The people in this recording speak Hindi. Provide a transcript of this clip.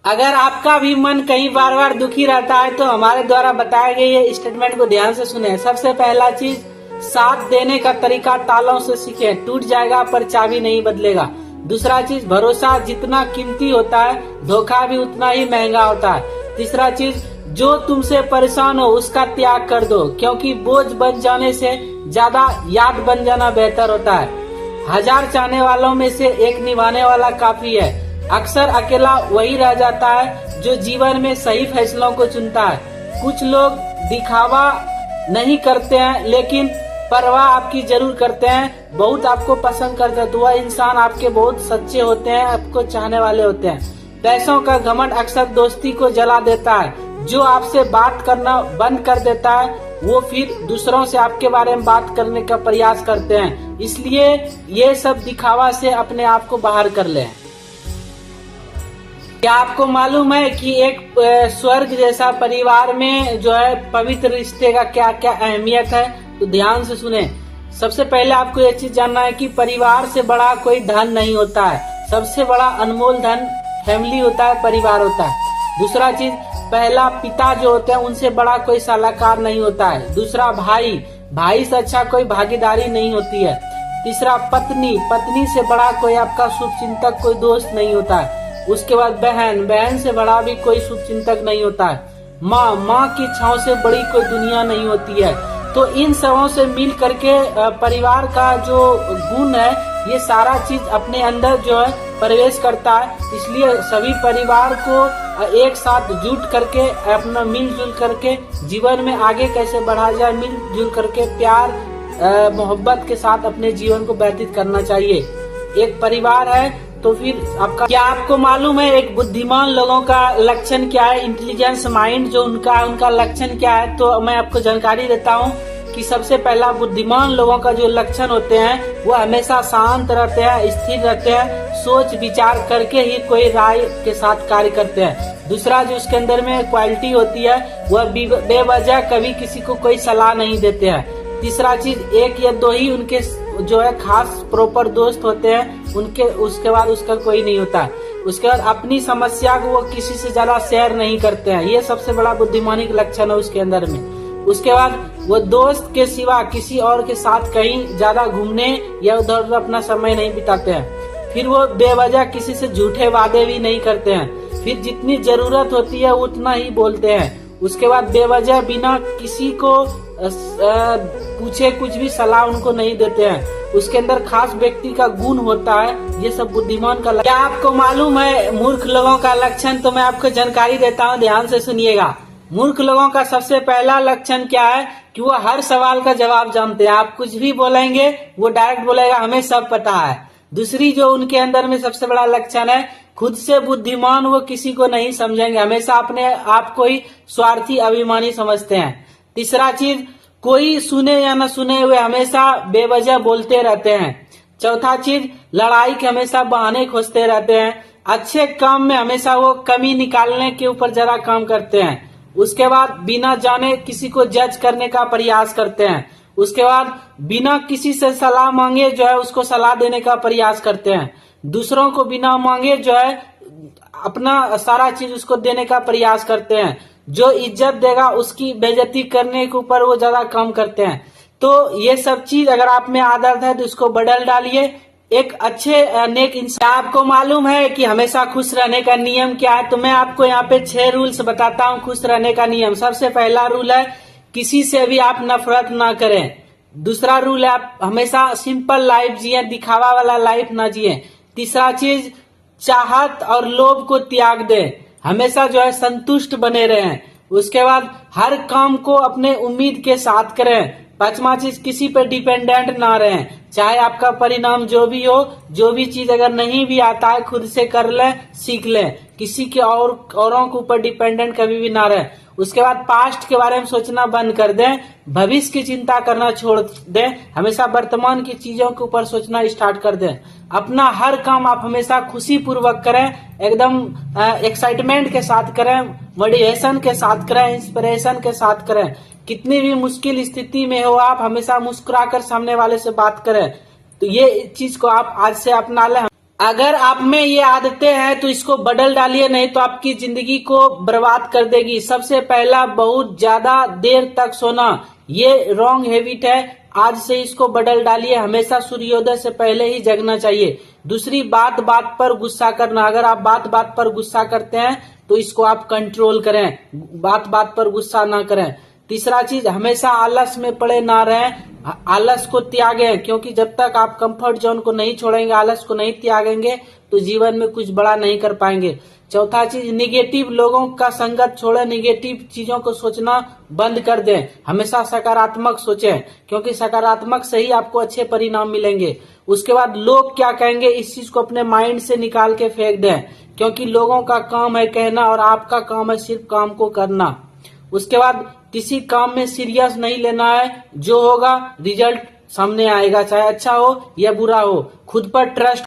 अगर आपका भी मन कहीं बार बार दुखी रहता है तो हमारे द्वारा बताए गए ये स्टेटमेंट को ध्यान से सुने। सबसे पहला चीज, साथ देने का तरीका तालों से सीखें। टूट जाएगा पर चाबी नहीं बदलेगा। दूसरा चीज, भरोसा जितना कीमती होता है धोखा भी उतना ही महंगा होता है। तीसरा चीज, जो तुमसे परेशान हो उसका त्याग कर दो, क्योंकि बोझ बन जाने से ज्यादा याद बन जाना बेहतर होता है। 1000 चाहने वालों में से एक निभाने वाला काफी है। अक्सर अकेला वही रह जाता है जो जीवन में सही फैसलों को चुनता है। कुछ लोग दिखावा नहीं करते हैं लेकिन परवाह आपकी जरूर करते हैं, बहुत आपको पसंद करते हैं, तो वह इंसान आपके बहुत सच्चे होते हैं, आपको चाहने वाले होते हैं। पैसों का घमंड अक्सर दोस्ती को जला देता है। जो आपसे बात करना बंद कर देता है वो फिर दूसरों से आपके बारे में बात करने का प्रयास करते हैं। इसलिए ये सब दिखावा से अपने आप को बाहर कर लें। क्या आपको मालूम है कि एक स्वर्ग जैसा परिवार में जो है पवित्र रिश्ते का क्या क्या अहमियत है? तो ध्यान से सुने। सबसे पहले आपको ये चीज जानना है कि परिवार से बड़ा कोई धन नहीं होता है। सबसे बड़ा अनमोल धन फैमिली होता है, परिवार होता है। दूसरा चीज, पहला पिता जो होते हैं उनसे बड़ा कोई सलाहकार नहीं होता है। दूसरा, भाई से अच्छा कोई भागीदारी नहीं होती है। तीसरा, पत्नी से बड़ा कोई आपका शुभचिंतक कोई दोस्त नहीं होता है। उसके बाद बहन से बड़ा भी कोई शुभचिंतक नहीं होता है। माँ की छांव से बड़ी कोई दुनिया नहीं होती है। तो इन सबों से मिल करके परिवार का जो गुण है ये सारा चीज अपने अंदर जो है प्रवेश करता है। इसलिए सभी परिवार को एक साथ जुट करके अपना मिलजुल करके जीवन में आगे कैसे बढ़ा जाए, मिलजुल करके प्यार मोहब्बत के साथ अपने जीवन को व्यतीत करना चाहिए। एक परिवार है तो फिर आपका, क्या आपको मालूम है एक बुद्धिमान लोगों का लक्षण क्या है? इंटेलिजेंस माइंड जो उनका लक्षण क्या है? तो मैं आपको जानकारी देता हूँ कि सबसे पहला, बुद्धिमान लोगों का जो लक्षण होते हैं वो हमेशा शांत रहते हैं, स्थिर रहते हैं, सोच विचार करके ही कोई राय के साथ कार्य करते हैं। दूसरा जो उसके अंदर में क्वालिटी होती है वह बेवजह कभी किसी को कोई सलाह नहीं देते हैं। तीसरा चीज, एक या दो ही उनके जो है खास प्रॉपर दोस्त होते हैं, उसके बाद उसका कोई नहीं होता। उसके बाद अपनी समस्या को वो किसी से ज्यादा शेयर नहीं करते हैं। ये सबसे बड़ा बुद्धिमानी का लक्षण है उसके अंदर में। उसके बाद वो दोस्त के सिवा किसी और के साथ कहीं ज्यादा घूमने या उधर उधर अपना समय नहीं बिताते हैं। फिर वो बेवजह किसी से झूठे वादे भी नहीं करते हैं। फिर जितनी जरूरत होती है उतना ही बोलते हैं। उसके बाद बेवजह बिना किसी को पूछे कुछ भी सलाह उनको नहीं देते हैं। उसके अंदर खास व्यक्ति का गुण होता है। ये सब बुद्धिमान का क्या आपको मालूम है मूर्ख लोगों का लक्षण? तो मैं आपको जानकारी देता हूँ, ध्यान से सुनिएगा। मूर्ख लोगों का सबसे पहला लक्षण क्या है कि वो हर सवाल का जवाब जानते हैं। आप कुछ भी बोलेंगे वो डायरेक्ट बोलेगा हमें सब पता है। दूसरी जो उनके अंदर में सबसे बड़ा लक्षण है, खुद से बुद्धिमान वो किसी को नहीं समझेंगे, हमेशा अपने आप को ही स्वार्थी अभिमानी समझते हैं। तीसरा चीज, कोई सुने या न सुने वे हमेशा बेवजह बोलते रहते हैं। चौथा चीज, लड़ाई के हमेशा बहाने खोजते रहते हैं। अच्छे काम में हमेशा वो कमी निकालने के ऊपर ज्यादा काम करते हैं। उसके बाद बिना जाने किसी को जज करने का प्रयास करते हैं। उसके बाद बिना किसी से सलाह मांगे जो है उसको सलाह देने का प्रयास करते हैं। दूसरों को बिना मांगे जो है अपना सारा चीज उसको देने का प्रयास करते हैं। जो इज्जत देगा उसकी बेइज्जती करने के ऊपर वो ज्यादा काम करते हैं। तो ये सब चीज अगर आप में आदत है तो इसको बदल डालिए। एक अच्छे नेक इंसान। आपको मालूम है कि हमेशा खुश रहने का नियम क्या है? तो मैं आपको यहाँ पे 6 रूल्स बताता हूँ खुश रहने का नियम। सबसे पहला रूल है किसी से भी आप नफरत ना करें। दूसरा रूल है आप हमेशा सिंपल लाइफ जिए, दिखावा वाला लाइफ ना जिए। तीसरा चीज, चाहत और लोभ को त्याग दें, हमेशा जो है संतुष्ट बने रहें। उसके बाद हर काम को अपने उम्मीद के साथ करें। पांचवा चीज, किसी पे डिपेंडेंट ना रहें। चाहे आपका परिणाम जो भी हो, जो भी चीज अगर नहीं भी आता है खुद से कर ले, सीख ले। किसी के औरों के ऊपर डिपेंडेंट कभी भी ना रहे। उसके बाद पास्ट के बारे में सोचना बंद कर दें, भविष्य की चिंता करना छोड़ दें, हमेशा वर्तमान की चीजों के ऊपर सोचना स्टार्ट कर दें। अपना हर काम आप हमेशा खुशी पूर्वक करें, एकदम एक्साइटमेंट के साथ करें, मोटिवेशन के साथ करें, इंस्पिरेशन के साथ करें। कितनी भी मुश्किल स्थिति में हो आप हमेशा मुस्कुराकर सामने वाले से बात करें। तो ये चीज को आप आज से अपना लें। अगर आप में ये आदतें हैं तो इसको बदल डालिए, नहीं तो आपकी जिंदगी को बर्बाद कर देगी। सबसे पहला, बहुत ज्यादा देर तक सोना, ये रॉन्ग हैबिट है। आज से इसको बदल डालिए, हमेशा सूर्योदय से पहले ही जगना चाहिए। दूसरी, बात बात पर गुस्सा करना। अगर आप बात बात पर गुस्सा करते हैं तो इसको आप कंट्रोल करें, बात बात पर गुस्सा ना करें। तीसरा चीज, हमेशा आलस में पड़े ना रहें, आलस को त्यागें, क्योंकि जब तक आप कंफर्ट जोन को नहीं छोड़ेंगे, आलस को नहीं त्यागेंगे तो जीवन में कुछ बड़ा नहीं कर पाएंगे। चौथा चीज, निगेटिव लोगों का संगत छोड़े, निगेटिव चीजों को सोचना बंद कर दें, हमेशा सकारात्मक सोचें, क्योंकि सकारात्मक से ही आपको अच्छे परिणाम मिलेंगे। उसके बाद, लोग क्या कहेंगे इस चीज को अपने माइंड से निकाल के फेंक दें, क्योंकि लोगों का काम है कहना और आपका काम है सिर्फ काम को करना। उसके बाद, किसी काम में सीरियस नहीं लेना है, जो होगा रिजल्ट सामने आएगा, चाहे अच्छा हो या बुरा हो। खुद पर ट्रस्ट